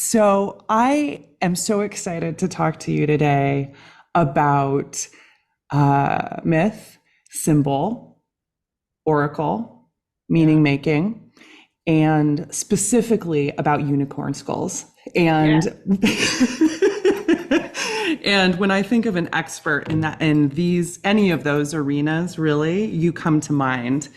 So I am so excited to talk to you today about myth, symbol, oracle, meaning making, and specifically about unicorn skulls. And and when I think of an expert in these, any of those arenas, really, you come to mind.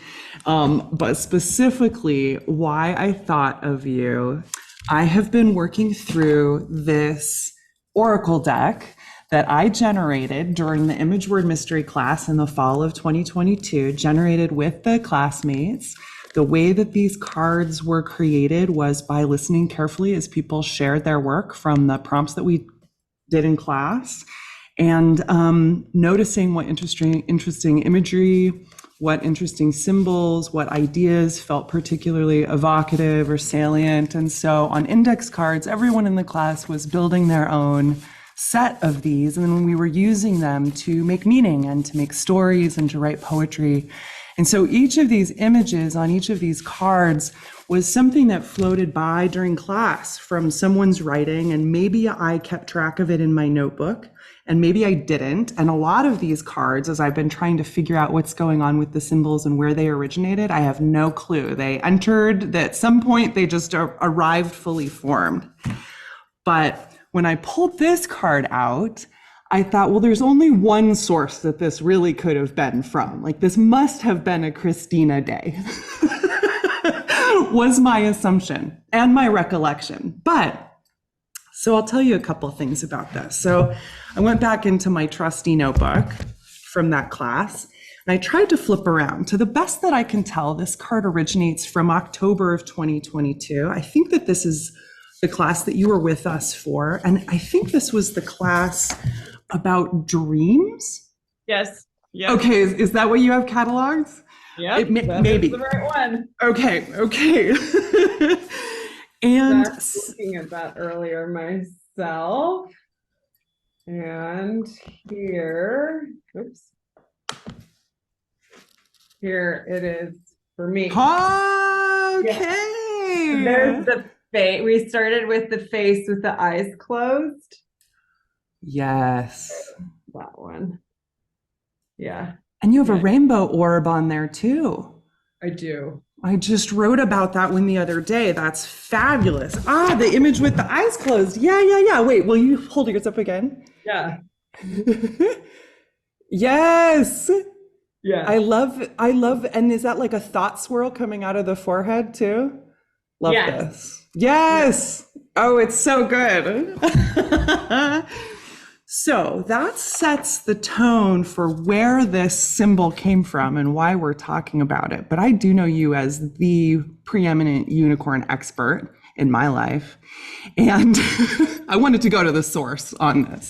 But specifically, why I thought of you, I have been working through this oracle deck that I generated during the Image Word Mystery class in the fall of 2022, generated with the classmates. The way that these cards were created was by listening carefully as people shared their work from the prompts that we did in class, and noticing what interesting imagery, what interesting symbols, what ideas felt particularly evocative or salient. And so on index cards, everyone in the class was building their own set of these, and then we were using them to make meaning and to make stories and to write poetry. And so each of these images on each of these cards was something that floated by during class from someone's writing, and maybe I kept track of it in my notebook, and maybe I didn't. And a lot of these cards, as I've been trying to figure out what's going on with the symbols and where they originated, I have no clue. They entered, at some point they just arrived fully formed. But when I pulled this card out, I thought, well, there's only one source that this really could have been from. Like, this must have been a Krisztina day, was my assumption and my recollection. But, so I'll tell you a couple of things about this. So I went back into my trusty notebook from that class, and I tried to flip around. To the best that I can tell, this card originates from October of 2022. I think that this is the class that you were with us for, and I think this was the class about dreams. Yes. Yeah. Okay. Is that what you have cataloged? Yeah. Maybe the right one. Okay. And I was looking at that earlier myself. And here it is for me. Okay. Yeah. There's the face. We started with the face with the eyes closed. Yes. That one. Yeah. And you have a rainbow orb on there too. I do. I just wrote about that one the other day. That's fabulous. Ah, the image with the eyes closed. Yeah. Wait, will you hold yours up again? Yeah. Yes. Yeah. I love, and is that like a thought swirl coming out of the forehead too? Love this. Yes. Oh, it's so good. So that sets the tone for where this symbol came from and why we're talking about it. But I do know you as the preeminent unicorn expert in my life. And I wanted to go to the source on this.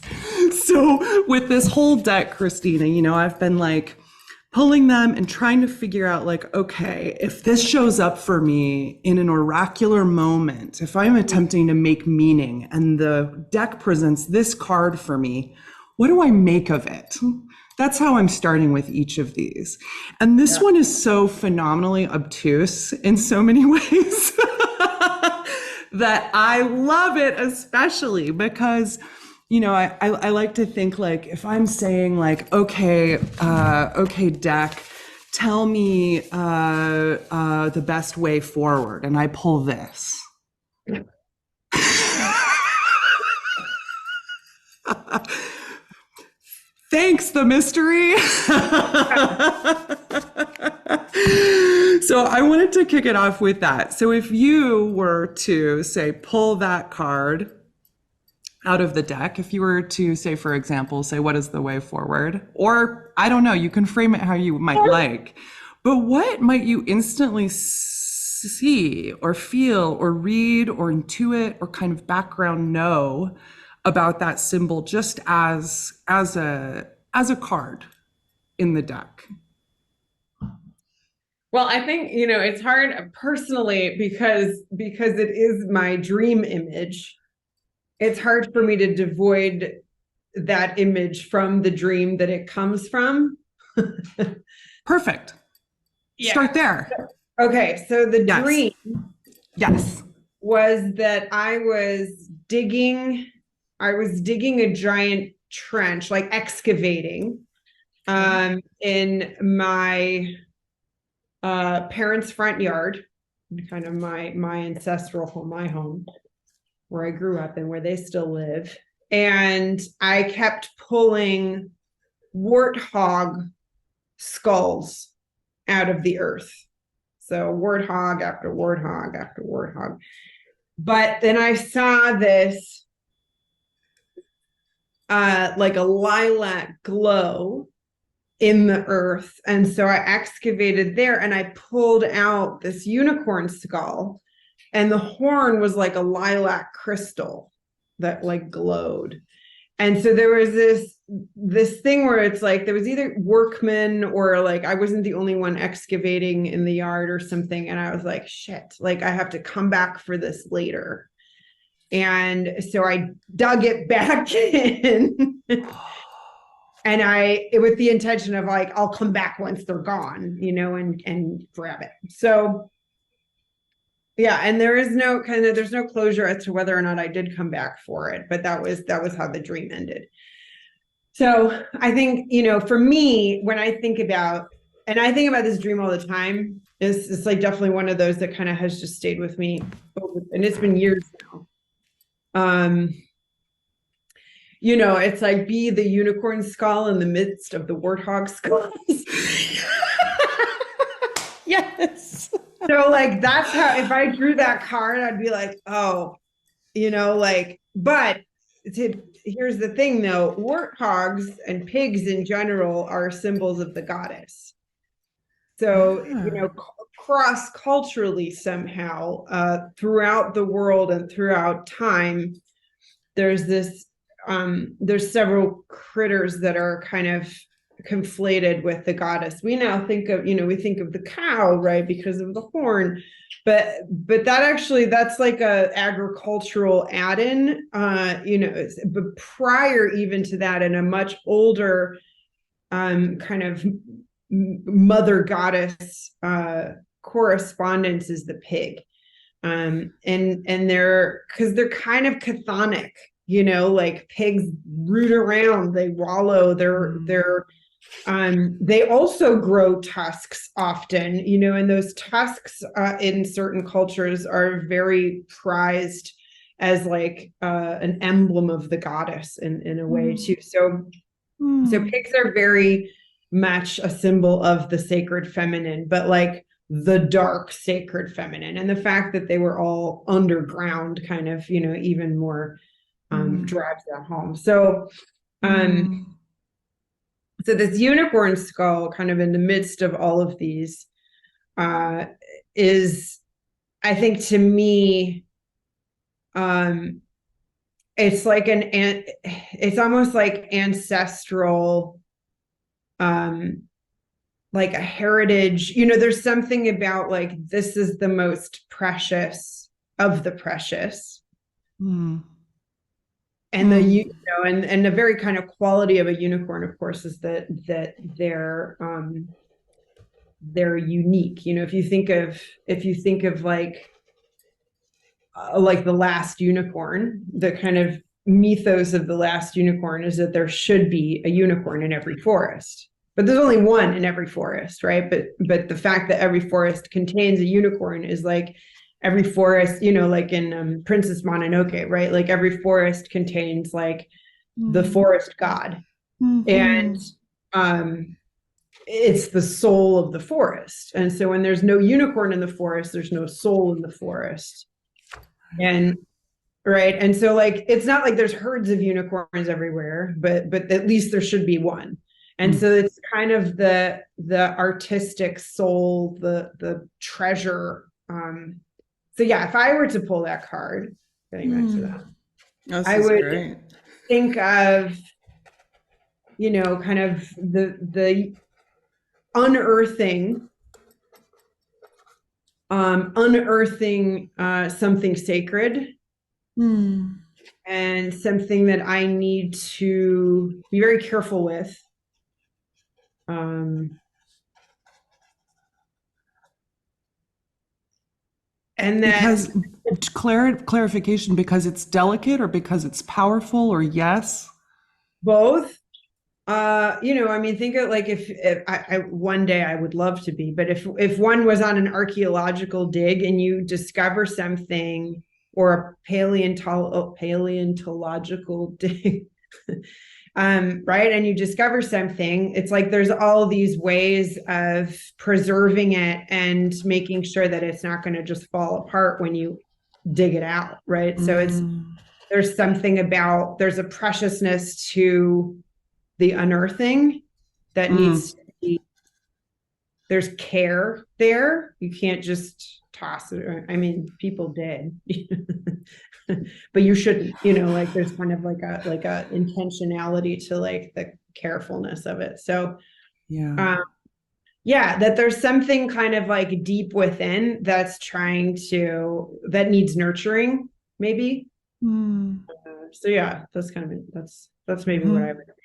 So with this whole deck, Krisztina, I've been like pulling them and trying to figure out, like, okay, if this shows up for me in an oracular moment, if I'm attempting to make meaning and the deck presents this card for me, what do I make of it? That's how I'm starting with each of these. And this one is so phenomenally obtuse in so many ways that I love it, especially because I like to think, like, if I'm saying, like, okay, deck, tell me the best way forward, and I pull this. Thanks, the mystery. So I wanted to kick it off with that. So if you were to say, pull that card out of the deck, if you were to say, for example, say, what is the way forward? Or I don't know, you can frame it how you might like, but what might you instantly see or feel or read or intuit or kind of background know about that symbol just as a card in the deck? Well, I think, it's hard personally because it is my dream image. It's hard for me to devoid that image from the dream that it comes from. Perfect. Yeah. Start there. Okay, so the dream. Yes. was that I was digging a giant trench, like excavating, in my parents' front yard, kind of my ancestral home, my home, where I grew up and where they still live. And I kept pulling warthog skulls out of the earth. So warthog after warthog after warthog. But then I saw this like a lilac glow in the earth. And so I excavated there and I pulled out this unicorn skull, and the horn was like a lilac crystal that like glowed. And so there was this thing where it's like there was either workmen or like I wasn't the only one excavating in the yard or something. And I was like, shit, like I have to come back for this later. And so I dug it back in. And with the intention of like, I'll come back once they're gone, you know, and grab it. So yeah, and there's no closure as to whether or not I did come back for it, but that was how the dream ended. So I think, you know, for me, when I think about this dream all the time, it's like definitely one of those that kind of has just stayed with me, and it's been years now. You know, it's like be the unicorn skull in the midst of the warthog skulls. Yes. So like that's how, if I drew that card, I'd be like, oh, you know, like, but here's the thing though, warthogs and pigs in general are symbols of the goddess. So, you know, cross-culturally somehow, throughout the world and throughout time, there's several critters that are kind of conflated with the goddess. We now think of, you know, we think of the cow, right, because of the horn, but that's like a agricultural add-in, you know, but prior even to that, in a much older kind of mother goddess correspondence is the pig. And they're kind of chthonic, you know, like pigs root around, they wallow, they also grow tusks often, you know, and those tusks in certain cultures are very prized as like an emblem of the goddess in a way too. So pigs are very much a symbol of the sacred feminine, but like the dark sacred feminine, and the fact that they were all underground kind of, you know, even more drives that home. So so this unicorn skull kind of in the midst of all of these is, I think, to me, it's like it's almost like ancestral, like a heritage, you know, there's something about like, this is the most precious of the precious. And the, you know, and the very kind of quality of a unicorn, of course, is that they're unique. You know, if you think of like the last unicorn, the kind of mythos of the last unicorn is that there should be a unicorn in every forest, but there's only one in every forest, right? But the fact that every forest contains a unicorn is like, every forest, you know, like in Princess Mononoke, right? Like every forest contains like the forest god. And it's the soul of the forest. And so when there's no unicorn in the forest, there's no soul in the forest. And right. And so like, it's not like there's herds of unicorns everywhere, but at least there should be one. And so it's kind of the artistic soul, the treasure. So yeah, if I were to pull that card, getting back to that, I would think of, you know, kind of the unearthing something sacred, and something that I need to be very careful with. And that Clarification, because it's delicate or because it's powerful, or yes? Both. I mean, think of like if I one day I would love to be, but if one was on an archaeological dig and you discover something, or a paleontological dig, right, and you discover something, it's like there's all these ways of preserving it and making sure that it's not going to just fall apart when you dig it out, right? So there's something about, there's a preciousness to the unearthing that needs to be, there's care there. You can't just toss it. I mean, people did, but you shouldn't, like there's kind of like a intentionality to like the carefulness of it. So yeah, that there's something kind of like deep within that's that needs nurturing, maybe. So yeah, that's maybe what I would think.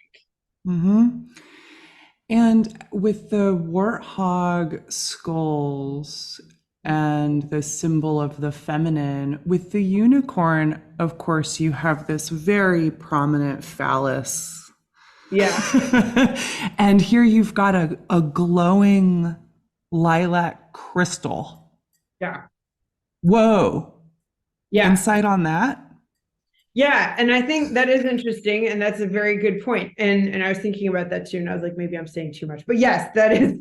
And with the warthog skulls and the symbol of the feminine, with the unicorn, of course, you have this very prominent phallus. Yeah. And here you've got a glowing lilac crystal. Yeah. Whoa. Yeah. Insight on that? Yeah. And I think that is interesting. And that's a very good point. And I was thinking about that too. And I was like, maybe I'm saying too much, but yes, that is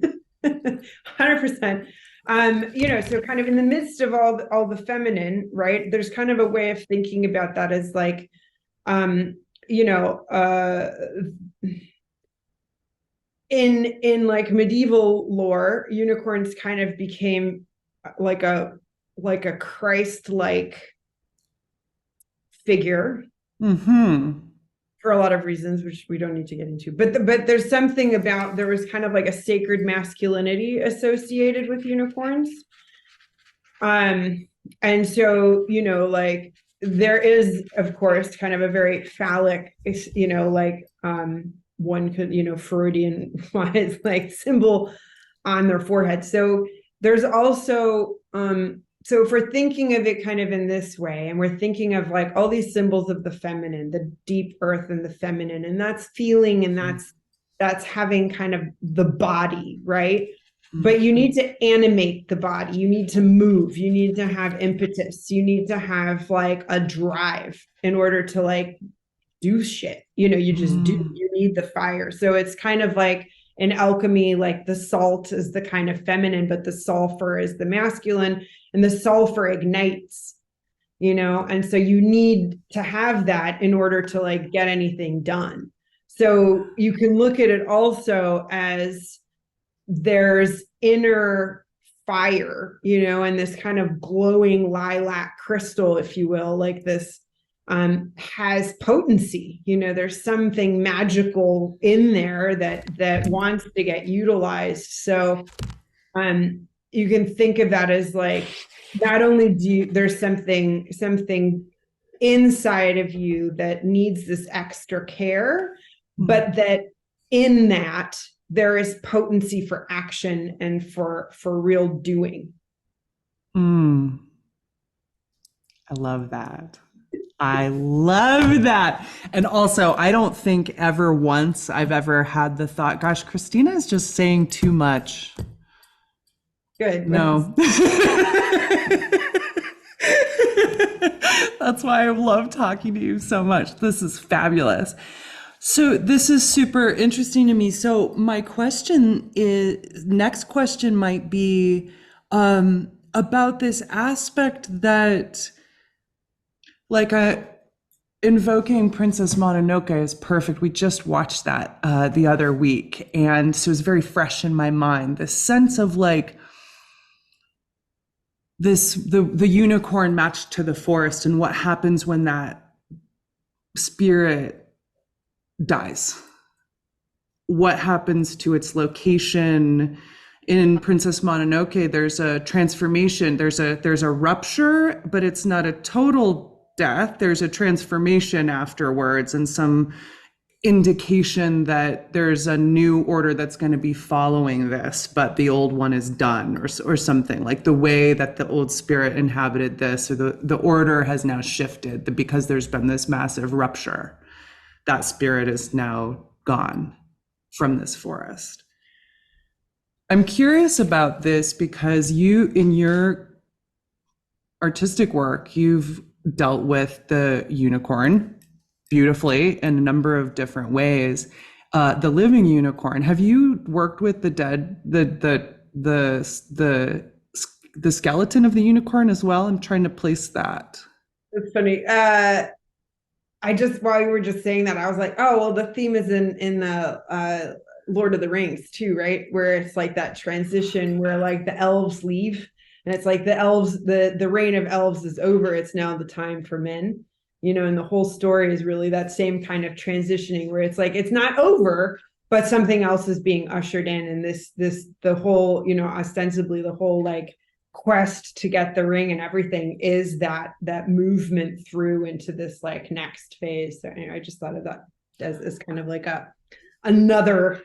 100%. So kind of in the midst of all the feminine, right? There's kind of a way of thinking about that as like, in like medieval lore, unicorns kind of became like a Christ-like figure for a lot of reasons, which we don't need to get into. But there's something about, there was kind of like a sacred masculinity associated with unicorns. And so, like there is, of course, kind of a very phallic, one could, Freudian wise, like symbol on their forehead. So there's also, so if we're thinking of it kind of in this way, and we're thinking of like all these symbols of the feminine, the deep earth and the feminine, and that's feeling, and that's having kind of the body, right? But you need to animate the body. You need to move. You need to have impetus. You need to have like a drive in order to like do shit. You just do. You need the fire. So it's kind of like in alchemy, like the salt is the kind of feminine, but the sulfur is the masculine, and the sulfur ignites, and so you need to have that in order to like get anything done. So you can look at it also as there's inner fire, and this kind of glowing lilac crystal, if you will, like this has potency. There's something magical in there that wants to get utilized. So you can think of that as like, not only there's something inside of you that needs this extra care, but that in that there is potency for action and for real doing. I love that. I love that. And also, I don't think ever once I've ever had the thought, gosh, Krisztina is just saying too much. Good. No. That's why I love talking to you so much. This is fabulous. So this is super interesting to me. So my next question might be about this aspect that, like, invoking Princess Mononoke is perfect. We just watched that the other week, and so it was very fresh in my mind. This sense of like the unicorn matched to the forest, and what happens when that spirit dies. What happens to its location? In Princess Mononoke, there's a transformation. There's a rupture, but it's not a total death. There's a transformation afterwards, and some indication that there's a new order that's going to be following this, but the old one is done, or something, like the way that the old spirit inhabited this, or the order has now shifted because there's been this massive rupture. That spirit is now gone from this forest. I'm curious about this because you, in your artistic work, you've dealt with the unicorn beautifully in a number of different ways. The living unicorn. Have you worked with the dead, the skeleton of the unicorn as well? I'm trying to place that. It's funny. While you were just saying that, I was like, oh, well, the theme is in the Lord of the Rings too, right? Where it's like that transition where like the elves leave, and it's like the elves, the reign of elves is over. It's now the time for men. And the whole story is really that same kind of transitioning where it's like, it's not over, but something else is being ushered in. And the whole, ostensibly the whole like quest to get the ring and everything is that movement through into this like next phase. So anyway, I just thought of that as kind of like another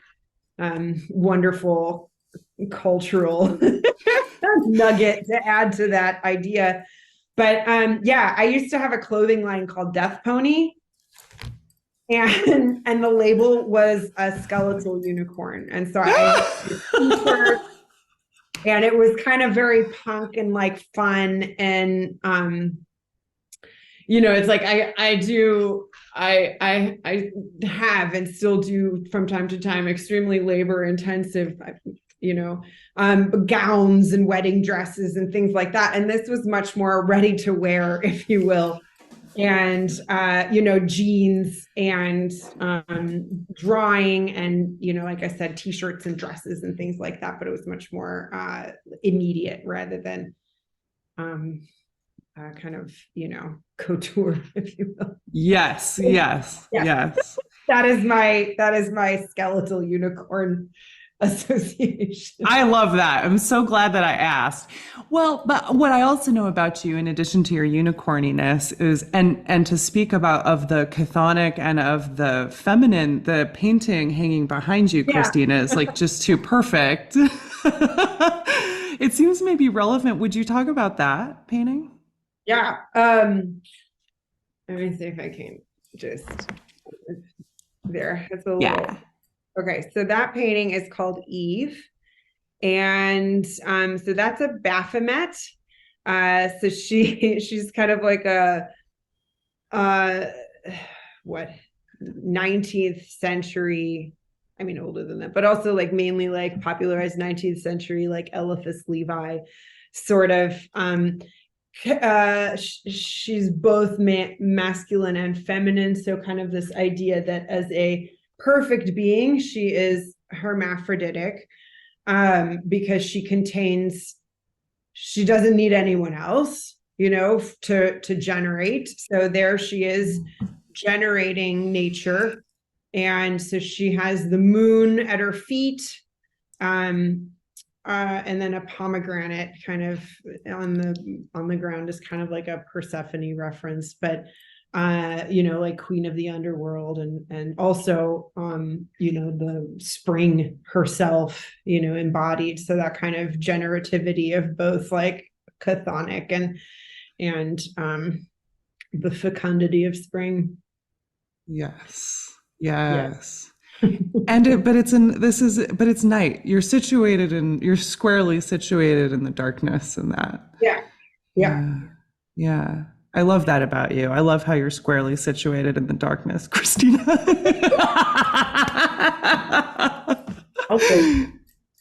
wonderful cultural nugget to add to that idea. But I used to have a clothing line called Death Pony, and the label was a skeletal unicorn. And so I and it was kind of very punk and like fun. And it's like I have and still do from time to time extremely labor intensive gowns and wedding dresses and things like that. And this was much more ready to wear, if you will. And, jeans and drawing and, like I said, t-shirts and dresses and things like that. But it was much more immediate rather than kind of, couture, if you will. Yes. That is my skeletal unicorn association. I love that. I'm so glad that I asked. Well, but what I also know about you, in addition to your unicorniness, is and to speak about of the chthonic and of the feminine, the painting hanging behind you, Krisztina, is like just too perfect. It seems maybe relevant. Would you talk about that painting? Yeah. Let me see if I can just there. It's a little. Okay, so that painting is called Eve, and so that's a Baphomet. So she's kind of like a 19th century, I mean older than that, but also like mainly like popularized 19th century like Eliphas Levi sort of. She's both masculine and feminine, so kind of this idea that as a perfect being, she is hermaphroditic, because she doesn't need anyone else, to generate. So there she is generating nature. And so she has the moon at her feet, and then a pomegranate kind of on the ground is kind of like a Persephone reference, but like Queen of the Underworld, and also the spring herself, embodied. So that kind of generativity of both like chthonic and the fecundity of spring. Yes. And but it's night. You're squarely situated in the darkness and that. Yeah. I love that about you. I love how you're squarely situated in the darkness, Krisztina. Okay.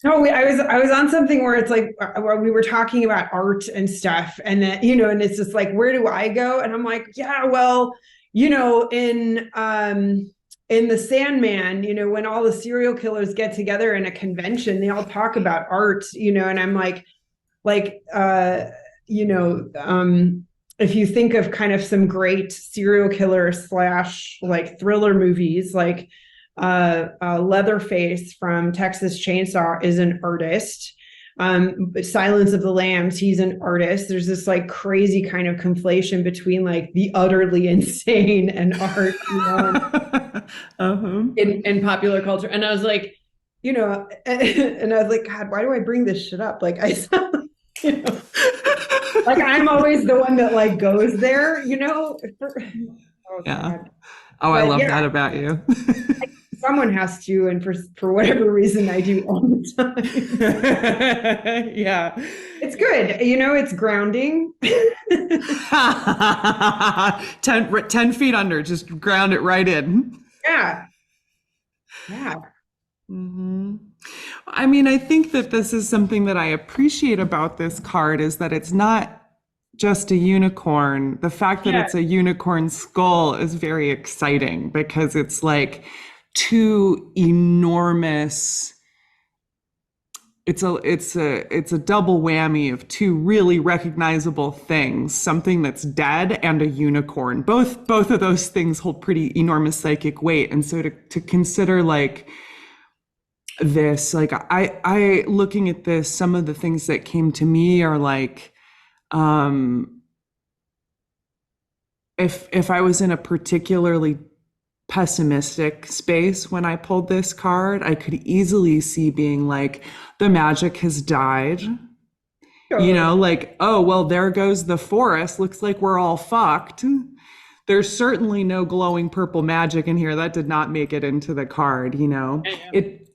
No, I was on something where it's like where we were talking about art and stuff, and that and it's just like, where do I go? And I'm like, yeah, well, in The Sandman, when all the serial killers get together in a convention, they all talk about art, and I'm like, if you think of kind of some great serial killer / like thriller movies, like Leatherface from Texas Chainsaw is an artist. Silence of the Lambs, he's an artist. There's this like crazy kind of conflation between like the utterly insane and art, Uh-huh. in popular culture. And I was like, and I was like, God, why do I bring this shit up? Like I sound like, like I'm always the one that like goes there, oh Yeah. God. Oh, I But love yeah, that about you. someone has to, and for whatever reason I do all the time. Yeah. It's good. It's grounding. 10 feet under, just ground it right in. Yeah. Yeah. Hmm. I mean, I think that this is something that I appreciate about this card is that it's not just a unicorn. The fact that Yeah. it's a unicorn skull is very exciting because it's like two enormous, it's a double whammy of two really recognizable things, something that's dead and a unicorn. Both of those things hold pretty enormous psychic weight. And so to consider like this, like I looking at this, some of the things that came to me are like, if I was in a particularly pessimistic space when I pulled this card, I could easily see being like, the magic has died. Totally. Like, oh, well, there goes the forest. Looks like we're all fucked. There's certainly no glowing purple magic in here. That did not make it into the card.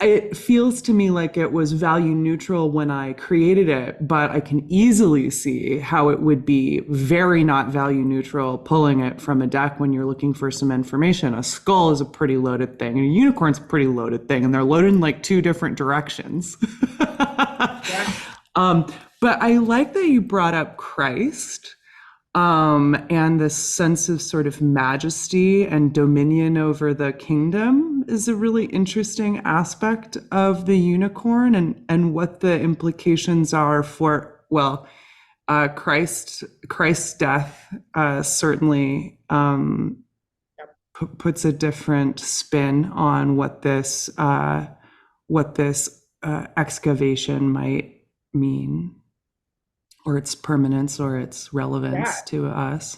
It feels to me like it was value neutral when I created it, but I can easily see how it would be very not value neutral pulling it from a deck when you're looking for some information. A skull is a pretty loaded thing, and a unicorn's a pretty loaded thing, and they're loaded in like two different directions. Yeah. But I like that you brought up Christ. And this sense of sort of majesty and dominion over the kingdom is a really interesting aspect of the unicorn and what the implications are for, well, Christ's death certainly puts a different spin on what this excavation might mean, or its permanence or its relevance Yeah. to us.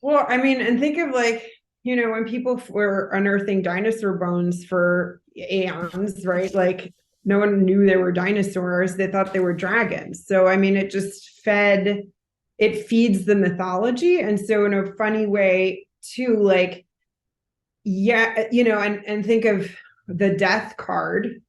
Well, I mean, and think of like, when people were unearthing dinosaur bones for aeons, right? Like no one knew they were dinosaurs. They thought they were dragons. So, I mean, it feeds the mythology. And so in a funny way too, like, yeah, and think of the death card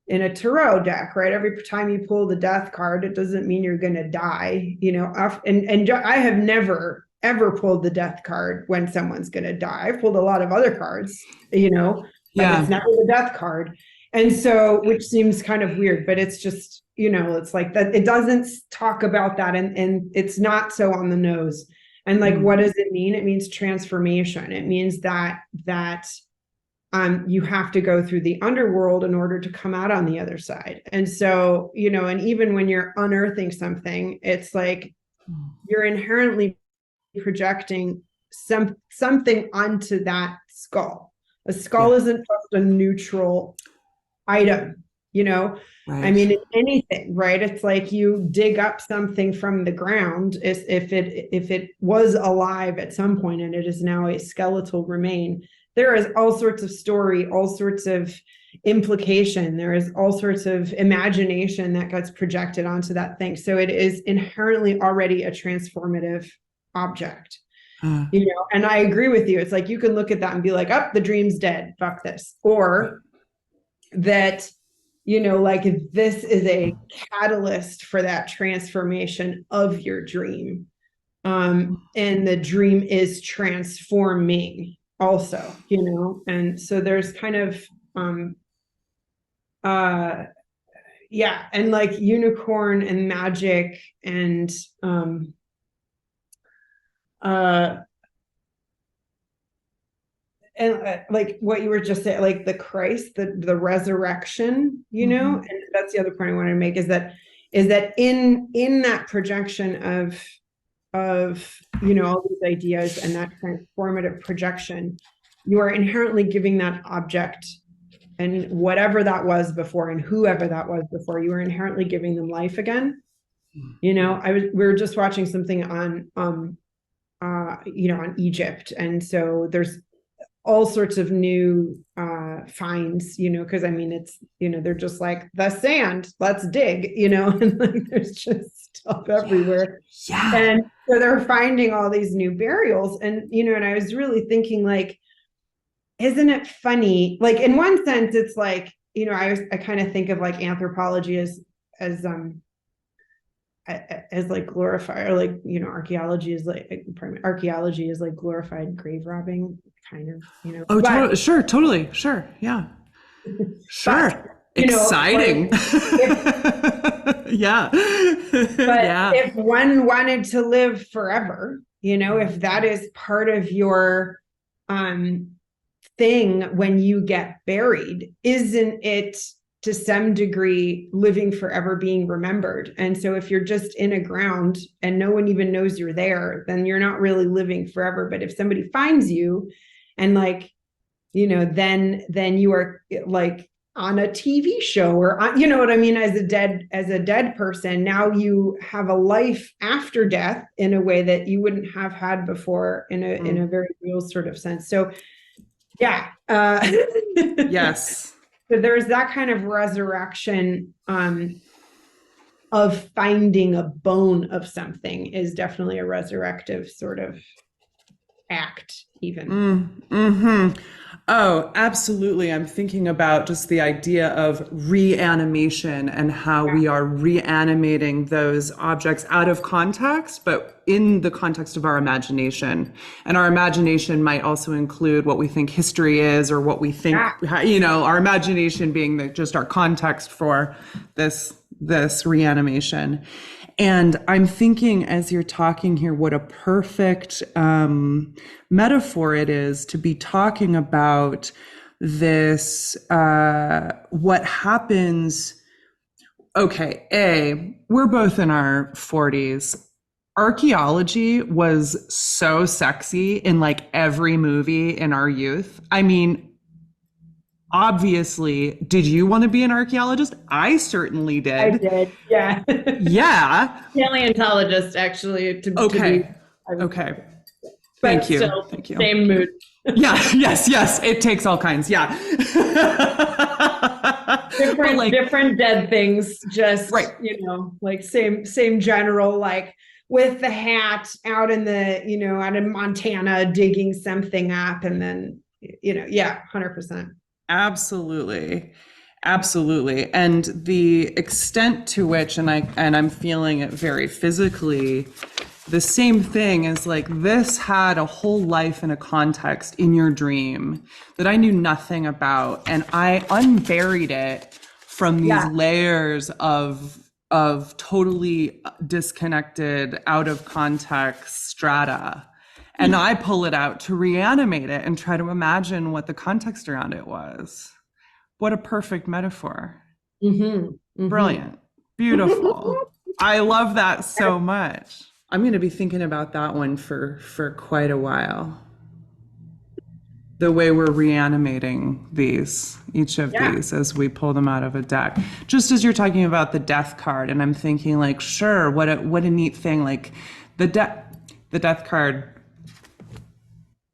in a tarot deck, right? Every time you pull the death card, it doesn't mean you're going to die, and I have never ever pulled the death card when someone's going to die. I've pulled a lot of other cards, but it's never the death card. And so, which seems kind of weird, but it's just, it's like that. It doesn't talk about that. And it's not so on the nose. And like, what does it mean? It means transformation. It means that you have to go through the underworld in order to come out on the other side. And so, and even when you're unearthing something, it's like you're inherently projecting something onto that skull. A skull isn't just a neutral item, Right. I mean, anything, right? It's like you dig up something from the ground. If it was alive at some point and it is now a skeletal remain, there is all sorts of story, all sorts of implication. There is all sorts of imagination that gets projected onto that thing. So it is inherently already a transformative object. And I agree with you. It's like you can look at that and be like, oh, the dream's dead. Fuck this. Or that, like this is a catalyst for that transformation of your dream. And the dream is transforming also, and so there's kind of yeah, and like unicorn and magic and like what you were just saying, like the Christ, the resurrection, and that's the other point I want to make is that in that projection of all these ideas and that transformative projection, you are inherently giving that object and whatever that was before and whoever that was before, you were inherently giving them life again. We were just watching something on on Egypt, and so there's all sorts of new finds, because I mean it's they're just like the sand, let's dig, and like there's just stuff everywhere. Yeah. And so they're finding all these new burials, and and I was really thinking, like, isn't it funny? Like, in one sense, it's like, I kind of think of like anthropology as like glorified, or like, archaeology is like glorified grave robbing, kind of, Oh, sure, totally, sure, yeah, sure. But, exciting. Yeah. But yeah. if one wanted to live forever, if that is part of your thing when you get buried, isn't it to some degree living forever, being remembered? And so if you're just in a ground and no one even knows you're there, then you're not really living forever. But if somebody finds you and like, then you are like on a TV show, or you know what I mean, as a dead person. Now you have a life after death in a way that you wouldn't have had before, in a very real sort of sense. So yeah. Yes. So there's that kind of resurrection of finding a bone of something is definitely a resurrective sort of act, even. Mm-hmm. Oh, absolutely. I'm thinking about just the idea of reanimation and how we are reanimating those objects out of context, but in the context of our imagination. And our imagination might also include what we think history is, or what we think, our imagination being just our context for this reanimation. And I'm thinking, as you're talking here, what a perfect metaphor it is to be talking about this, what happens. Okay, we're both in our 40s. Archaeology was so sexy in like every movie in our youth. I mean, obviously, did you want to be an archaeologist? I certainly did. I did, yeah. Yeah. Paleontologist, actually. Okay. Thank you. Still, Thank you. same mood. Yeah. Yes. It takes all kinds. Yeah. Different dead things. Just right. Like same general, like with the hat out in out in Montana digging something up, and then 100%. Absolutely. And the extent to which, and I'm feeling it very physically, the same thing is like, this had a whole life and a context in your dream that I knew nothing about. And I unburied it from these layers of totally disconnected, out of context strata. And I pull it out to reanimate it and try to imagine what the context around it was. What a perfect metaphor. Mm-hmm. Mm-hmm. Brilliant. Beautiful. I love that so much. I'm going to be thinking about that one for quite a while. The way we're reanimating each of these as we pull them out of a deck. Just as you're talking about the death card, and I'm thinking like, sure, what a neat thing. Like the death card.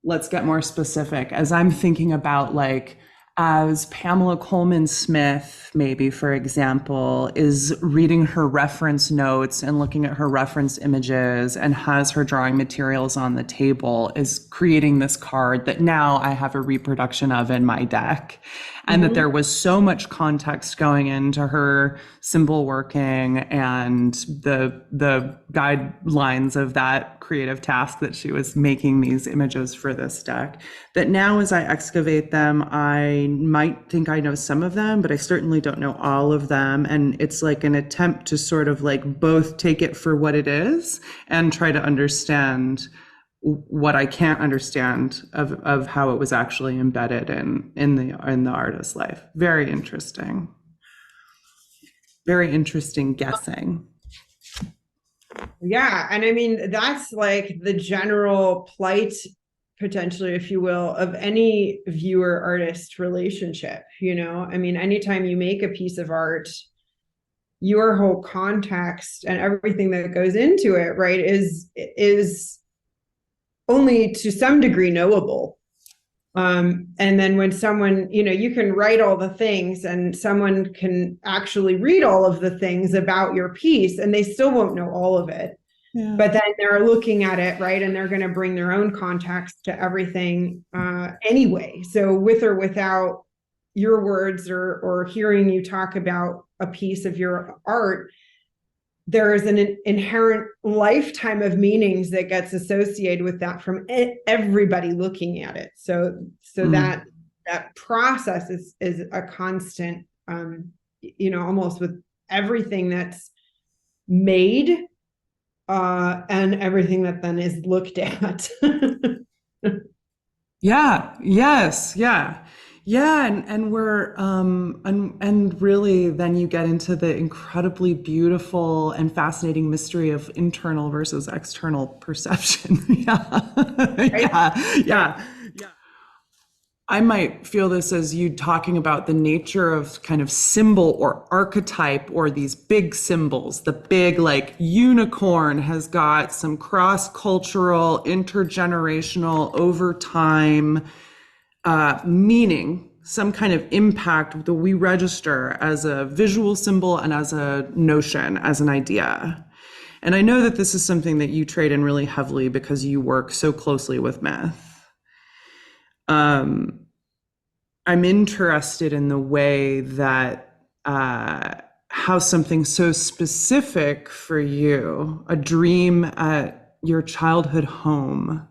Let's get more specific. As I'm thinking about, like, as Pamela Coleman Smith, maybe, for example, is reading her reference notes and looking at her reference images and has her drawing materials on the table, is creating this card that now I have a reproduction of in my deck. And that there was so much context going into her symbol working and the guidelines of that creative task that she was making these images for this deck, that now as I excavate them, I might think I know some of them, but I certainly don't know all of them. And it's like an attempt to sort of like both take it for what it is and try to understand what I can't understand of how it was actually embedded in the artist's life. Very interesting. Very interesting guessing. Yeah. And I mean, that's like the general plight potentially, if you will, of any viewer artist relationship. I mean, anytime you make a piece of art, your whole context and everything that goes into it, right, is only to some degree knowable. And then when someone, you can write all the things and someone can actually read all of the things about your piece and they still won't know all of it. Yeah. But then they're looking at it, right, and they're going to bring their own context to everything anyway. So with or without your words or hearing you talk about a piece of your art, there is an inherent lifetime of meanings that gets associated with that from everybody looking at it. So that process is a constant, almost with everything that's made and everything that then is looked at. Yeah. Yes. Yeah. Yeah. And we're, and really then you get into the incredibly beautiful and fascinating mystery of internal versus external perception. Yeah. Yeah. Yeah. Yeah. I might feel this as you talking about the nature of kind of symbol or archetype or these big symbols. The big, like, unicorn has got some cross-cultural, intergenerational, over time meaning, some kind of impact that we register as a visual symbol and as a notion, as an idea. And I know that this is something that you trade in really heavily because you work so closely with myth. I'm interested in the way that how something so specific for you, a dream at your childhood home,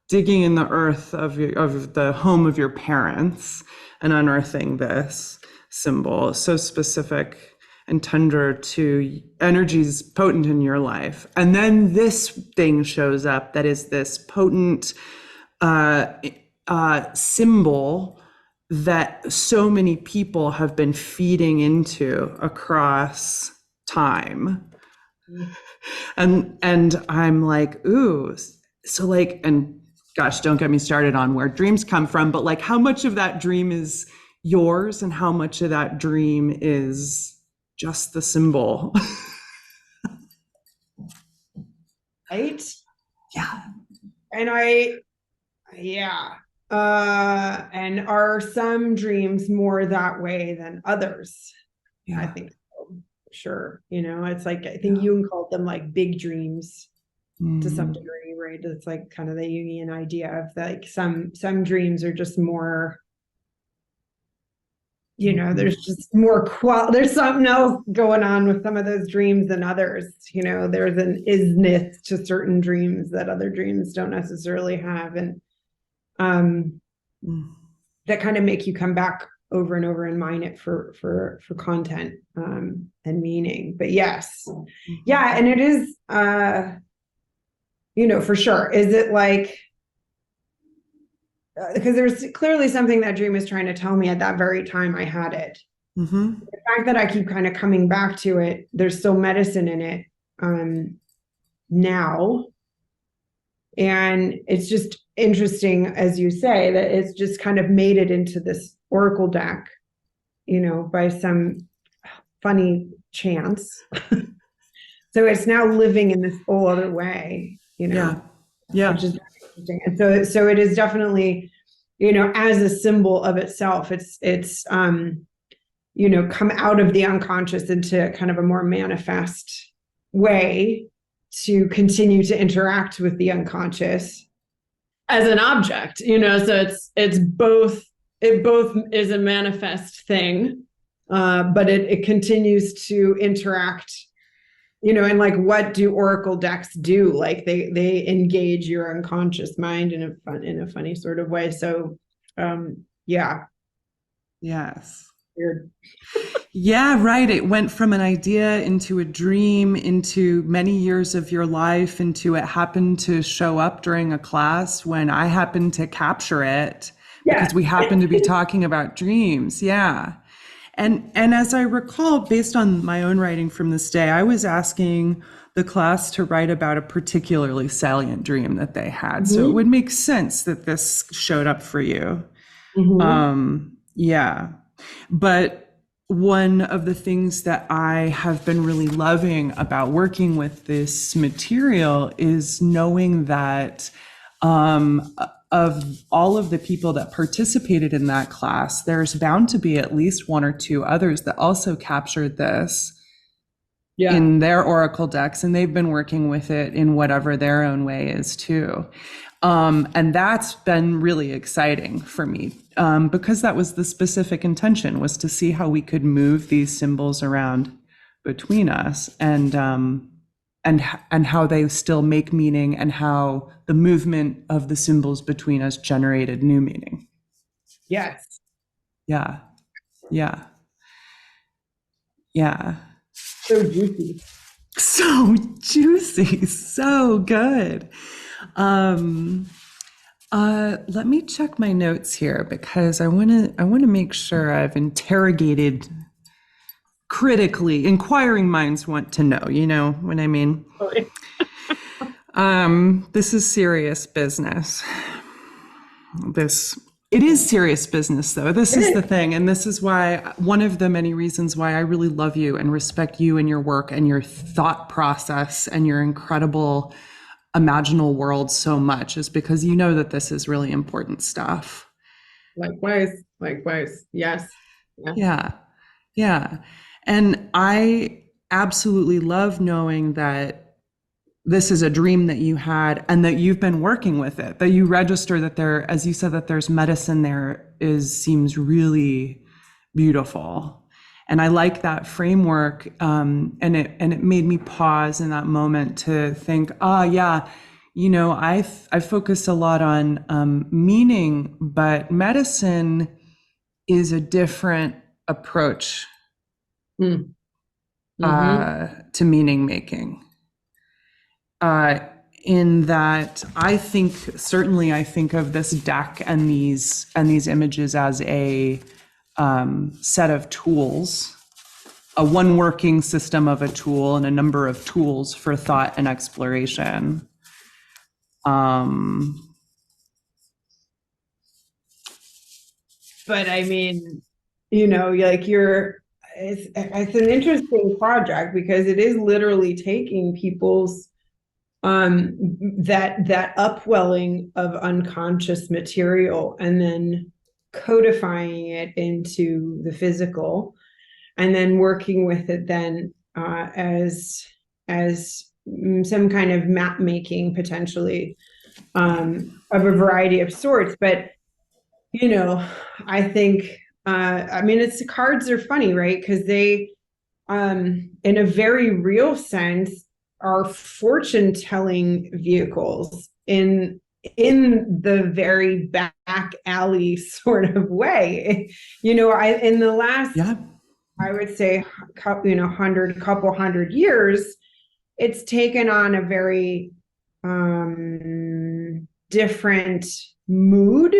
digging in the earth of the home of your parents and unearthing this symbol, so specific and tender to energies potent in your life. And then this thing shows up that is this potent symbol that so many people have been feeding into across time. And I'm like, ooh, so like, and gosh, don't get me started on where dreams come from, but like how much of that dream is yours and how much of that dream is just the symbol? Right? Yeah. And and are some dreams more that way than others? Yeah. I think so, sure. It's like, I think Jung called them like big dreams to some degree, right? It's like kind of the Jungian idea of like some dreams are just more, there's just more there's something else going on with some of those dreams than others. There's an isness to certain dreams that other dreams don't necessarily have. And that kind of make you come back over and over and mine it for content and meaning. But yes, yeah, and it is for sure. Is it like, because there's clearly something that dream is trying to tell me at that very time I had it. The fact that I keep kind of coming back to it, there's still medicine in it now. And it's just interesting, as you say, that it's just kind of made it into this oracle deck, by some funny chance. So it's now living in this whole other way, Yeah. Which is interesting. And so it is definitely, as a symbol of itself, it's come out of the unconscious into kind of a more manifest way to continue to interact with the unconscious as an object, so it's both, it both is a manifest thing, but it continues to interact, and like, what do oracle decks do? Like they engage your unconscious mind in a funny sort of way. So, yeah. Yes. Weird. Yeah, right. It went from an idea into a dream, into many years of your life, into it happened to show up during a class when I happened to capture it because we happened to be talking about dreams. Yeah. And as I recall, based on my own writing from this day, I was asking the class to write about a particularly salient dream that they had. So it Mhm. would make sense that this showed up for you. Mhm. Yeah. But one of the things that I have been really loving about working with this material is knowing that of all of the people that participated in that class, there's bound to be at least one or two others that also captured this Yeah. in their Oracle decks, and they've been working with it in whatever their own way is too. And that's been really exciting for me, because that was the specific intention, was to see how we could move these symbols around between us, and how they still make meaning, and how the movement of the symbols between us generated new meaning. Yes. Yeah, yeah, yeah. So juicy. So juicy, so good. Um, Let me check my notes here, because I want to make sure I've interrogated critically. Inquiring minds want to know, you know what I mean? This is serious business. This It is serious business, though. This It is the is. thing, and this is why, one of the many reasons why I really love you and respect you and your work and your thought process and your incredible imaginal world so much, is because you know that this is really important stuff. Likewise. Likewise. Yes. Yes. Yeah. Yeah. And I absolutely love knowing that this is a dream that you had, and that you've been working with it, that you register that there, as you said, that there's medicine there, seems really beautiful. And I like that framework. And it made me pause in that moment to think, yeah, I focus a lot on meaning, but medicine is a different approach Mm. Mm-hmm. to meaning making. Uh, in that, I think of this deck and these images as a set of tools, a one working system of a tool, and a number of tools for thought and exploration. Um, But I mean, like it's an interesting project because it is literally taking people's that upwelling of unconscious material and then codifying it into the physical and then working with it then as some kind of map making potentially of a variety of sorts. But I think I mean it's the cards are funny, right? Because they in a very real sense are fortune telling vehicles in the very back alley sort of way. I in the last yeah. I would say couple hundred years, it's taken on a very different mood.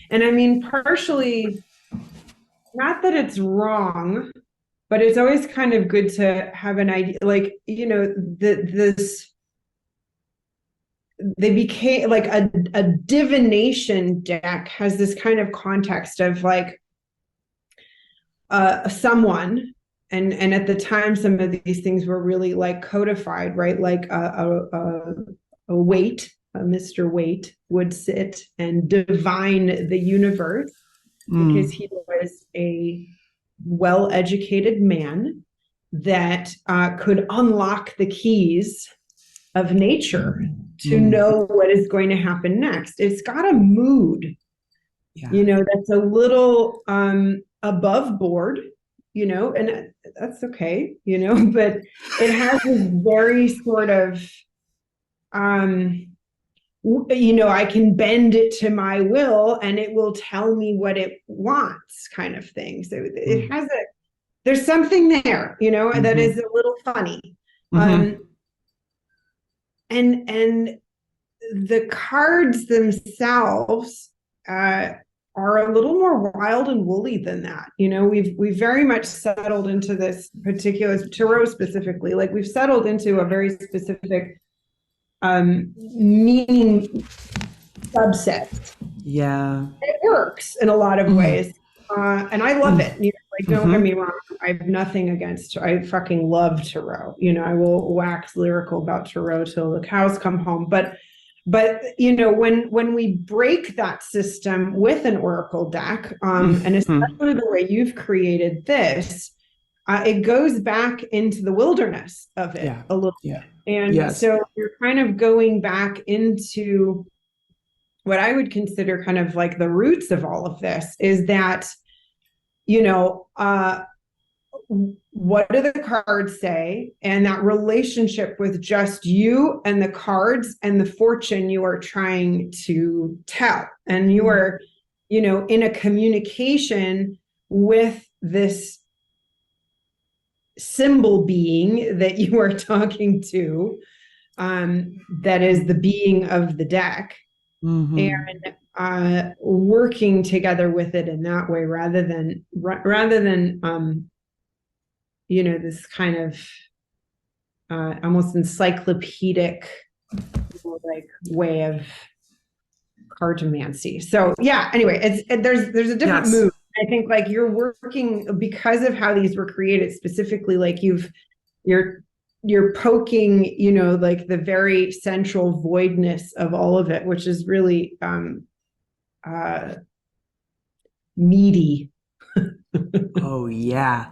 And I mean, partially, not that it's wrong, but it's always kind of good to have an idea, like, this, they became like a divination deck has this kind of context of like someone, and at the time some of these things were really like codified, right? Like a Waite, a Mr. Waite would sit and divine the universe because Mm, he was a well-educated man that could unlock the keys of nature to mm, know what is going to happen next. It's got a mood, yeah. that's a little above board, and that's okay, but it has this very sort of I can bend it to my will and it will tell me what it wants kind of thing. So it Mm, has there's something there, that is mm-hmm, a little funny. mm-hmm, Um, and the cards themselves, are a little more wild and woolly than that. You know, we've very much settled into this particular tarot specifically, like we've settled into a very specific meaning subset. Yeah. It works in a lot of ways. And I love it. You know, like, don't get me wrong. I have nothing against, I fucking love tarot. You know, I will wax lyrical about tarot till the cows come home. But you know, when we break that system with an oracle deck, and especially the way you've created this, it goes back into the wilderness of it a little bit. And so you're kind of going back into what I would consider kind of like the roots of all of this, is that, you know, what do the cards say? And that relationship with just you and the cards and the fortune you are trying to tell. And you are, you know, in a communication with this symbol being that you are talking to, that is the being of the deck. And working together with it in that way, rather than you know, this kind of almost encyclopedic like way of cartomancy. So yeah, anyway, there's a different move. I think like you're working, because of how these were created specifically, like you're poking, you know, like the very central voidness of all of it, which is really meaty. Oh yeah,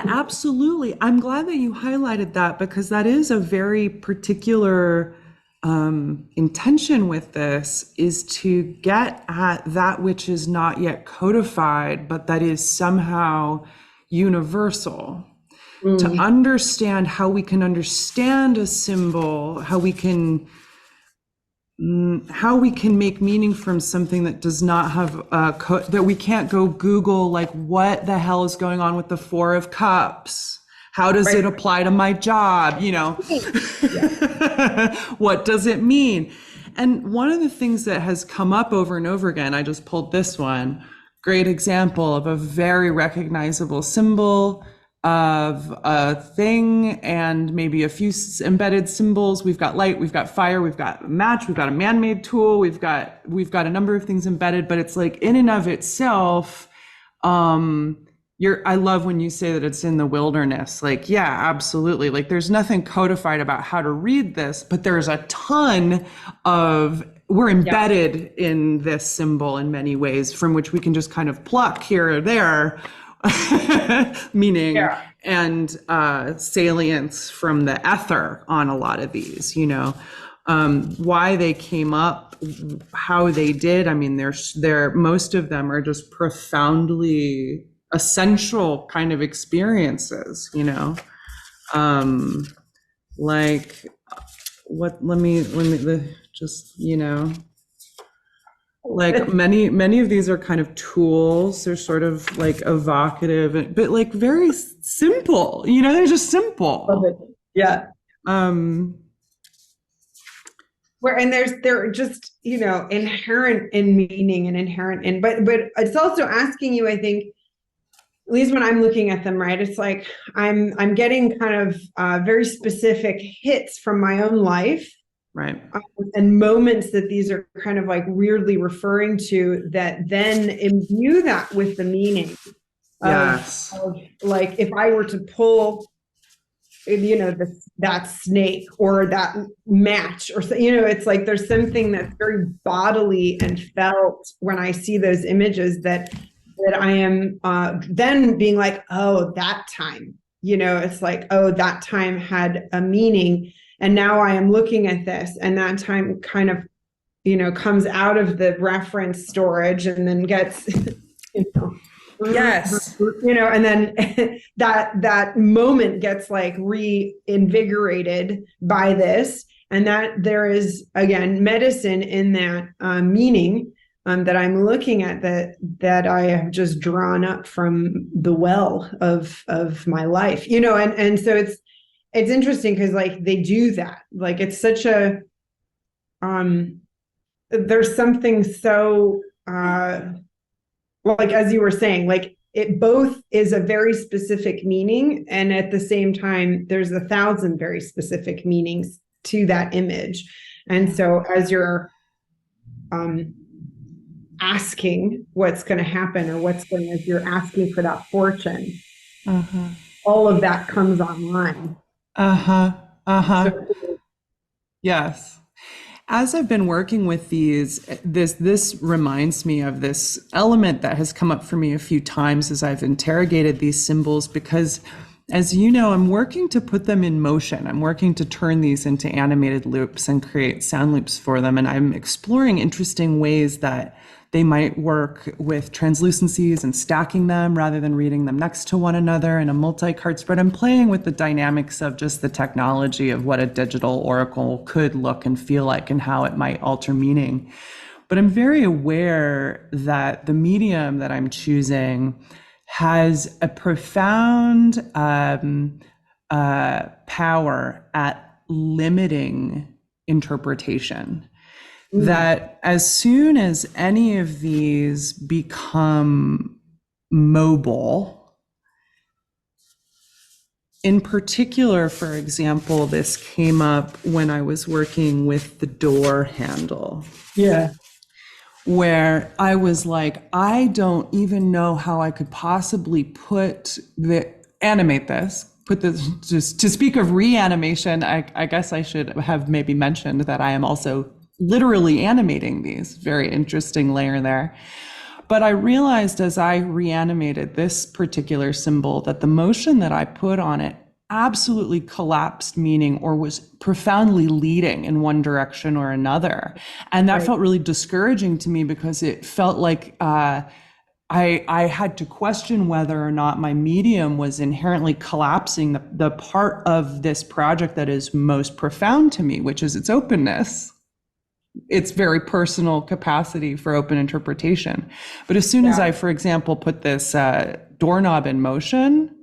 absolutely. I'm glad that you highlighted that, because that is a very particular intention with this, is to get at that which is not yet codified, but that is somehow universal. To understand how we can understand a symbol, how we can make meaning from something that does not have that we can't go Google, like, what the hell is going on with the Four of Cups? How does it apply to my job? You know, what does it mean? And one of the things that has come up over and over again, I just pulled this one, great example of a very recognizable symbol of a thing and maybe a few embedded symbols. We've got light, we've got fire, we've got a match, we've got a man-made tool, we've got a number of things embedded, but it's like in and of itself, I love when you say that it's in the wilderness. Like, yeah, absolutely. Like, there's nothing codified about how to read this, but there's a ton we're embedded in this symbol in many ways, from which we can just kind of pluck here or there meaning and salience from the ether on a lot of these, you know. Why they came up, how they did, I mean, they're most of them are just profoundly essential kind of experiences, you know. Like, what, let me just, you know, like many of these are kind of tools. They're sort of like evocative, but like very simple, you know, they're just simple. Yeah. They're just, you know, inherent in meaning and inherent in, but it's also asking you, I think, at least when I'm looking at them, right, it's like I'm getting kind of very specific hits from my own life. Right. And moments that these are kind of like weirdly referring to, that then imbue that with the meaning. Yes. Of, like, if I were to pull, you know, that snake or that match, or, you know, it's like there's something that's very bodily and felt when I see those images that I am then being like, oh, that time, you know, it's like, oh, that time had a meaning. And now I am looking at this, and that time kind of, you know, comes out of the reference storage and then gets, you know, yes, you know, and then that moment gets like reinvigorated by this, and that there is, again, medicine in that meaning that I'm looking at, that I have just drawn up from the well of my life, you know, and so it's interesting because, like, they do that. Like, it's such a there's something so like, as you were saying, like it both is a very specific meaning, and at the same time there's 1,000 very specific meanings to that image. And so as you're asking what's going to happen, or as you're asking for that fortune, all of that comes online. So, Yes. As I've been working with this reminds me of this element that has come up for me a few times as I've interrogated these symbols, because as you know, I'm working to put them in motion. I'm working to turn these into animated loops and create sound loops for them. And I'm exploring interesting ways that they might work with translucencies and stacking them rather than reading them next to one another in a multi-card spread. I'm playing with the dynamics of just the technology of what a digital oracle could look and feel like and how it might alter meaning. But I'm very aware that the medium that I'm choosing has a profound power at limiting interpretation. That as soon as any of these become mobile, in particular, for example, this came up when I was working with the door handle. yeah. Where I was like, I don't even know how I could possibly animate this, put this, just to speak of reanimation, I guess I should have maybe mentioned that I am also literally animating these. Very interesting layer there. But I realized as I reanimated this particular symbol that the motion that I put on it absolutely collapsed meaning, or was profoundly leading in one direction or another. And that felt really discouraging to me, because it felt like I had to question whether or not my medium was inherently collapsing the part of this project that is most profound to me, which is its openness. Its very personal capacity for open interpretation. But as soon as I, for example, put this doorknob in motion,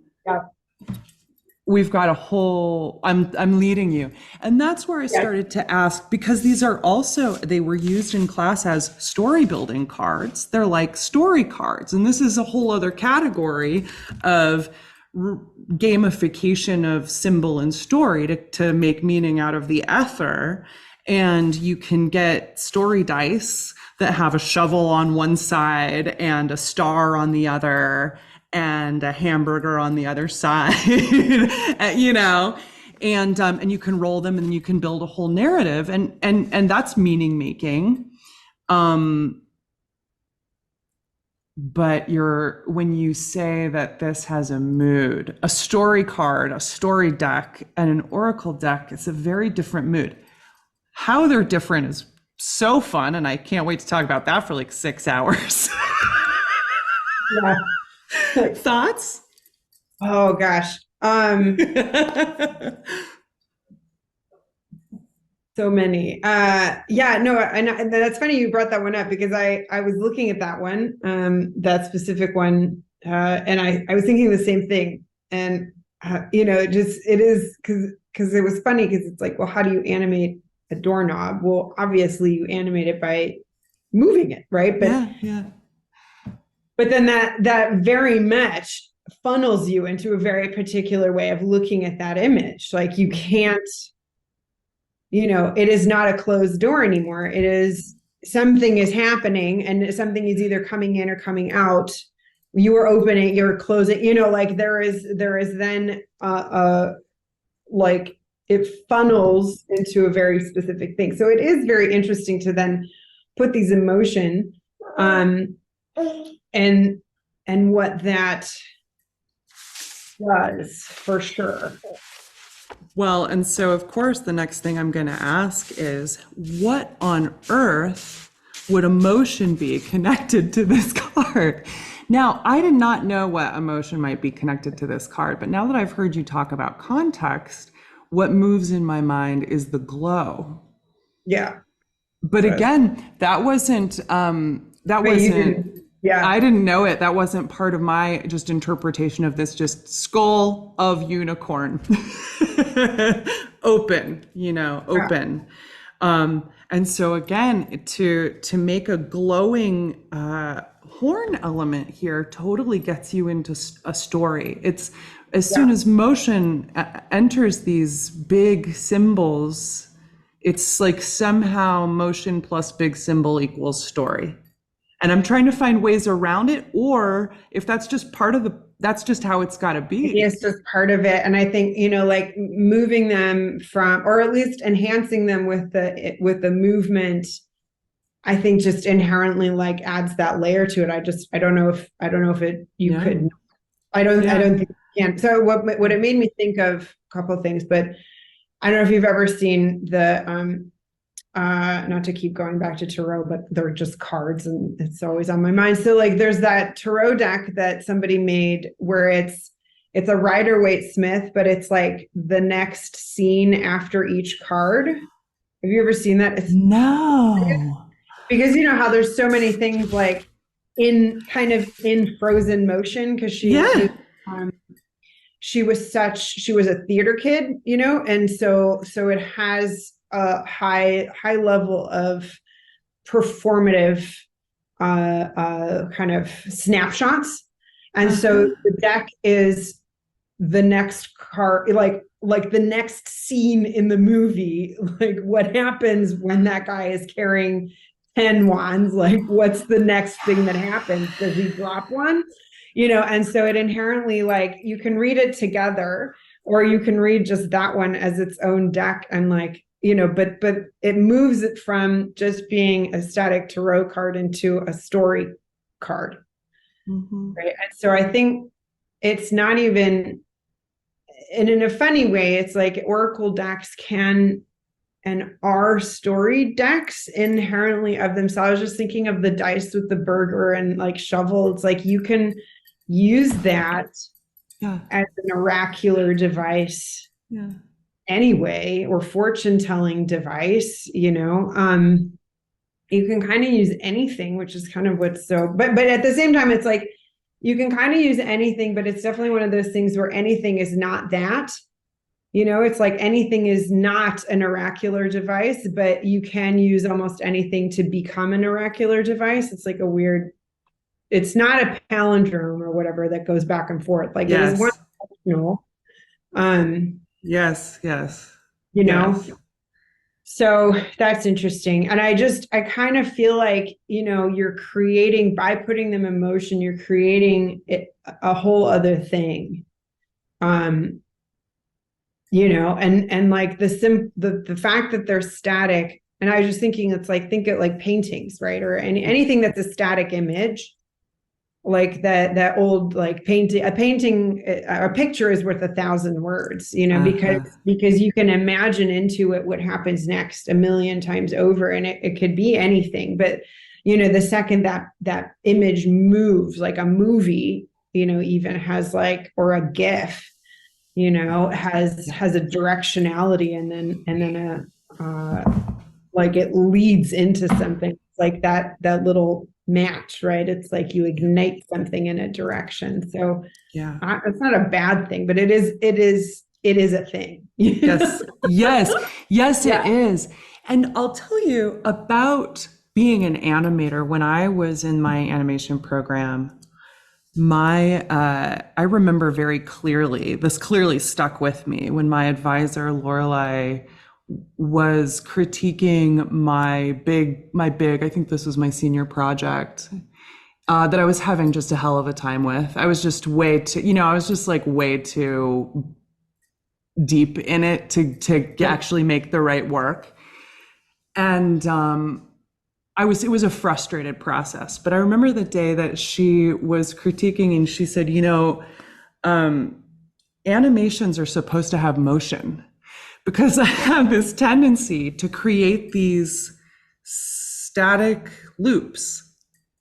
we've got a whole, I'm leading you. And that's where I started to ask, because these are also, they were used in class as story building cards. They're like story cards. And this is a whole other category of gamification of symbol and story to make meaning out of the ether. And you can get story dice that have a shovel on one side and a star on the other and a hamburger on the other side, you know, and you can roll them and you can build a whole narrative, and that's meaning making. But when you say that this has a mood, a story card, a story deck, and an oracle deck, it's a very different mood. How they're different is so fun, and I can't wait to talk about that for like 6 hours. Thoughts? Oh gosh. So many. No, and that's funny you brought that one up, because I was looking at that one, that specific one, and I was thinking the same thing. And it is because it was funny, because it's like, well, how do you animate a doorknob? Well, obviously you animate it by moving it, right? But yeah. But then that very much funnels you into a very particular way of looking at that image. Like, you can't, it is not a closed door anymore. It is, something is happening, and something is either coming in or coming out. You are opening, you're closing, like there is then like it funnels into a very specific thing. So it is very interesting to then put these in motion, and what that does, for sure. Well, and so of course the next thing I'm going to ask is, what on earth would emotion be connected to this card? Now, I did not know what emotion might be connected to this card, but now that I've heard you talk about context, what moves in my mind is the glow. Yeah. But again, that wasn't, yeah, I didn't know it. That wasn't part of my just interpretation of this, just skull of unicorn. Open, open. And so again, to make a glowing horn element here totally gets you into a story. It's as soon as motion enters these big symbols, it's like somehow motion plus big symbol equals story. And I'm trying to find ways around it, or if that's just part of that's just how it's got to be. It's just part of it. And I think, like moving them from, or at least enhancing them with the movement, I think just inherently like adds that layer to it. I don't know if you could, I don't think you can. So what it made me think of a couple of things, but I don't know if you've ever seen the, not to keep going back to tarot, but they're just cards and it's always on my mind. So like there's that tarot deck that somebody made where it's a Rider-Waite-Smith, but it's like the next scene after each card. Have you ever seen that? No. Because you know how there's so many things like in frozen motion because she was a theater kid, and so it has a high level of performative kind of snapshots. And so the deck is the next card, like the next scene in the movie, like what happens when that guy is carrying 10 wands, like what's the next thing that happens? Does he drop one? And so it inherently, like, you can read it together or you can read just that one as its own deck and like, but it moves it from just being a static tarot card into a story card. Mm-hmm. Right. And so I think it's not even, and in a funny way, it's like oracle decks can and are story decks inherently of themselves. Just thinking of the dice with the burger and like shovel. It's like you can use that as an oracular device anyway, or fortune telling device, you can kind of use anything, which is kind of what's so, but at the same time, it's like, you can kind of use anything, but it's definitely one of those things where anything is not that, it's like anything is not an oracular device, but you can use almost anything to become an oracular device. It's like it's not a palindrome or whatever that goes back and forth. Like it is one, Yes. So that's interesting. And I kind of feel like, you're creating, by putting them in motion, you're creating a whole other thing. And like the fact that they're static. And I was just thinking, it's like, think it like paintings, right? Or anything that's a static image. Like that old, like a picture is worth 1,000 words, because you can imagine into it what happens next a million times over, and it could be anything. But the second that image moves, like a movie, even has like, or a GIF, has a directionality, and then like it leads into something like that little match, right? It's like you ignite something in a direction. So it's not a bad thing, but it is a thing. Yes. It is. And I'll tell you about being an animator. When I was in my animation program, I remember very clearly, this clearly stuck with me, when my advisor Lorelei was critiquing my big, I think this was my senior project, that I was having just a hell of a time with. I was just way too deep in it to actually make the right work. And it was a frustrated process. But I remember the day that she was critiquing and she said, animations are supposed to have motion. Because I have this tendency to create these static loops.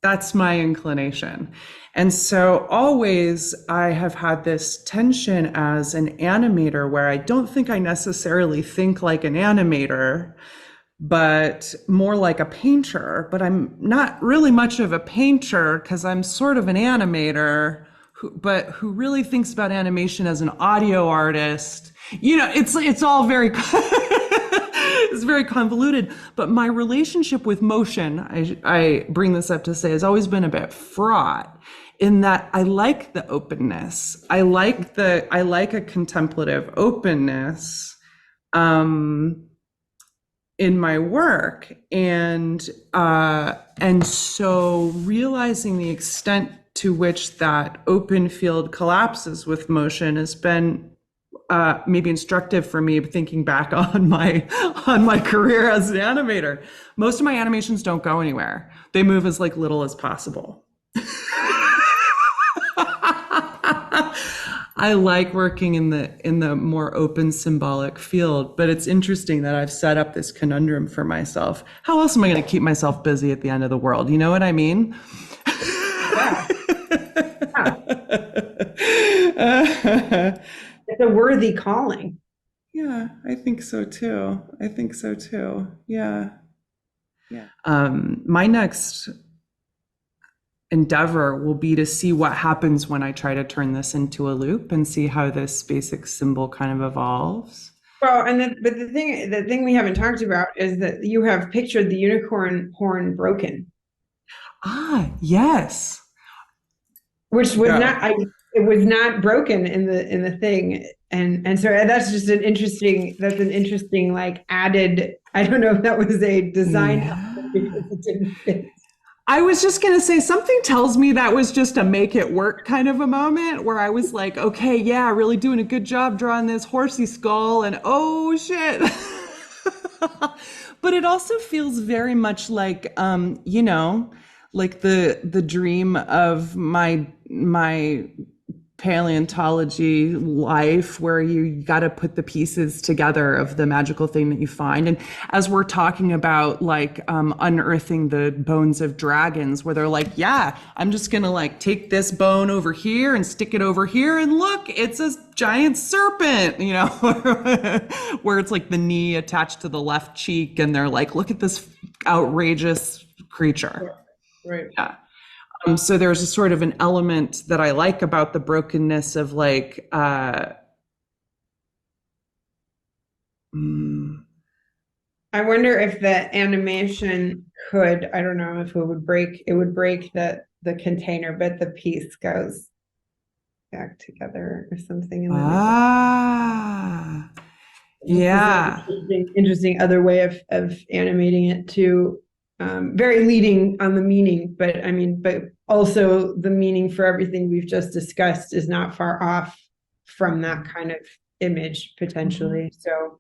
That's my inclination. And so always I have had this tension as an animator where I don't think I necessarily think like an animator, but more like a painter. But I'm not really much of a painter because I'm sort of an animator, who really thinks about animation as an audio artist. It's all very, it's very convoluted. But my relationship with motion, I bring this up to say, has always been a bit fraught in that I like the openness. I like a contemplative openness in my work. And so realizing the extent to which that open field collapses with motion has been maybe instructive for me thinking back on my career as an animator. Most of my animations don't go anywhere. They move as like little as possible. I like working in the more open symbolic field, but it's interesting that I've set up this conundrum for myself. How else am I going to keep myself busy at the end of the world? You know what I mean? Yeah. Yeah. It's a worthy calling. Yeah, I think so too. Yeah. My next endeavor will be to see what happens when I try to turn this into a loop and see how this basic symbol kind of evolves. Well, but the thing we haven't talked about is that you have pictured the unicorn horn broken. Ah, yes. Which was it was not broken in the thing. And so that's just an interesting like added, I don't know if that was a design because it didn't fit. I was just going to say, something tells me that was just a make it work kind of a moment where I was like, okay, yeah, really doing a good job drawing this horsey skull, and oh shit. But it also feels very much like, like the dream of my paleontology life, where you got to put the pieces together of the magical thing that you find. And as we're talking about like unearthing the bones of dragons, where they're like, yeah, I'm just gonna like take this bone over here and stick it over here, and look, it's a giant serpent, where it's like the knee attached to the left cheek, and they're like, look at this outrageous creature. Right. Yeah. So there's a sort of an element that I like about the brokenness of like, I wonder if the animation could, I don't know if it would break the container, but the piece goes back together or something. Yeah. Interesting other way of animating it too. Very leading on the meaning, but also the meaning for everything we've just discussed is not far off from that kind of image potentially. So.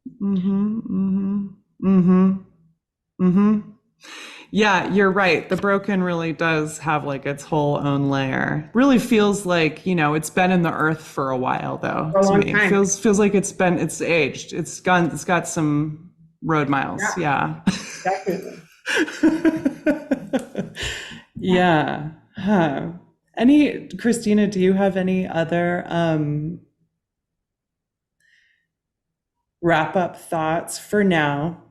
Yeah, you're right. The broken really does have like its whole own layer. Really feels like, it's been in the earth for a while though. For a long time. Feels like it's aged. It's got some road miles. Yeah. Definitely. Yeah. Huh. Krisztina, do you have any other wrap up thoughts for now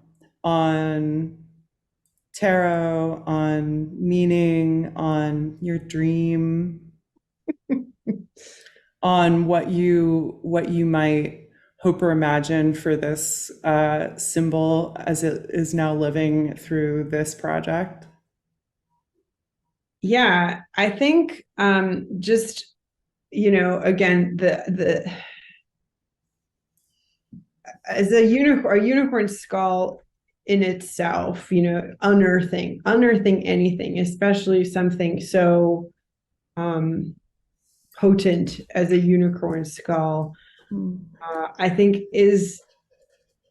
on tarot, on meaning, on your dream, on what you might hope or imagine for this symbol as it is now living through this project? Yeah, I think just, again, the as a unicorn skull in itself, unearthing anything, especially something so potent as a unicorn skull, I think is,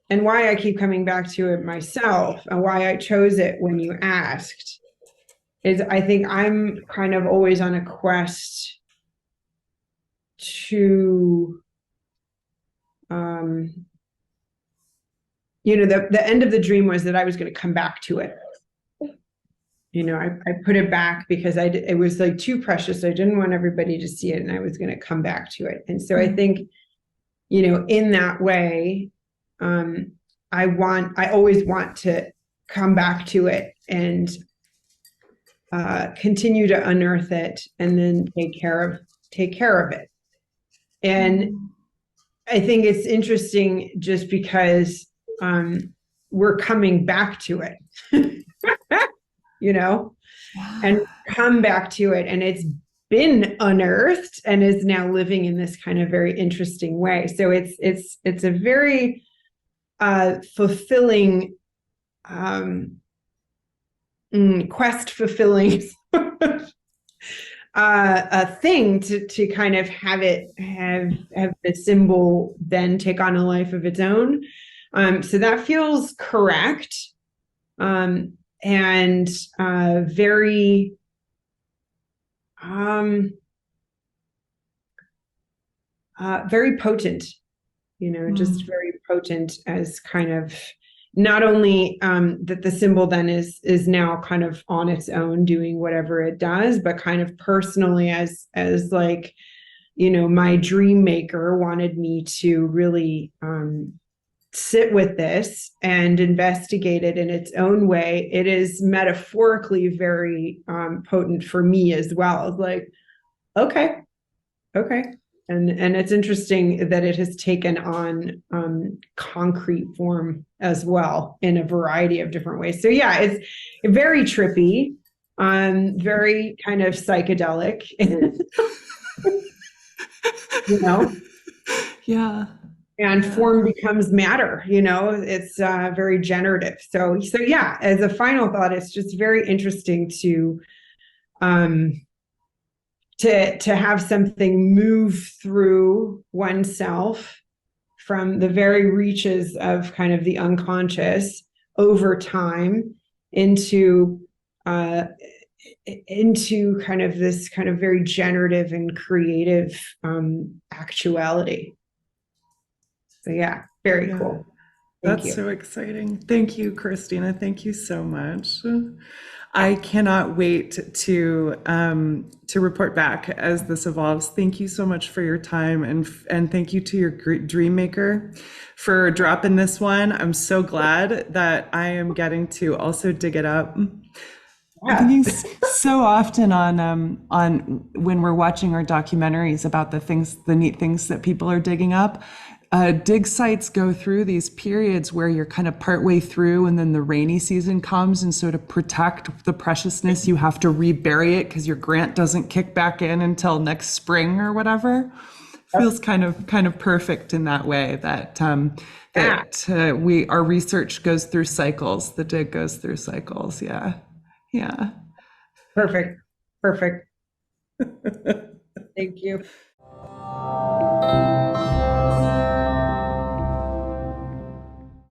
and why I keep coming back to it myself and why I chose it when you asked, is I think I'm kind of always on a quest to, the end of the dream was that I was going to come back to it. I put it back because it was like too precious. I didn't want everybody to see it, and I was going to come back to it. And so I think, in that way, I always want to come back to it and continue to unearth it, and then take care of it. And I think it's interesting just because we're coming back to it, you know, and come back to it. And it's been unearthed and is now living in this kind of very interesting way. So it's a very fulfilling, quest fulfilling a thing to kind of have the symbol then take on a life of its own. So that feels correct, and very very potent, just very potent, as kind of not only that the symbol then is now kind of on its own doing whatever it does, but kind of personally as like, my dream maker wanted me to really sit with this and investigate it in its own way. It is metaphorically very potent for me as well. It's like, okay. And it's interesting that it has taken on concrete form as well in a variety of different ways. So yeah, it's very trippy, very kind of psychedelic, Yeah. And form becomes matter, it's very generative. So yeah, as a final thought, it's just very interesting to have something move through oneself from the very reaches of kind of the unconscious over time into kind of this kind of very generative and creative actuality. So yeah, very cool. That's so exciting. Thank you, Krisztina. Thank you so much. I cannot wait to report back as this evolves. Thank you so much for your time, and thank you to your dream maker for dropping this one. I'm so glad that I am getting to also dig it up. Yeah. I'm thinking so often on when we're watching our documentaries about the neat things that people are digging up. Dig sites go through these periods where you're kind of partway through and then the rainy season comes, and so to protect the preciousness you have to rebury it because your grant doesn't kick back in until next spring or whatever. Feels kind of perfect in that way, that our research goes through cycles, the dig goes through cycles. Yeah Perfect Thank you.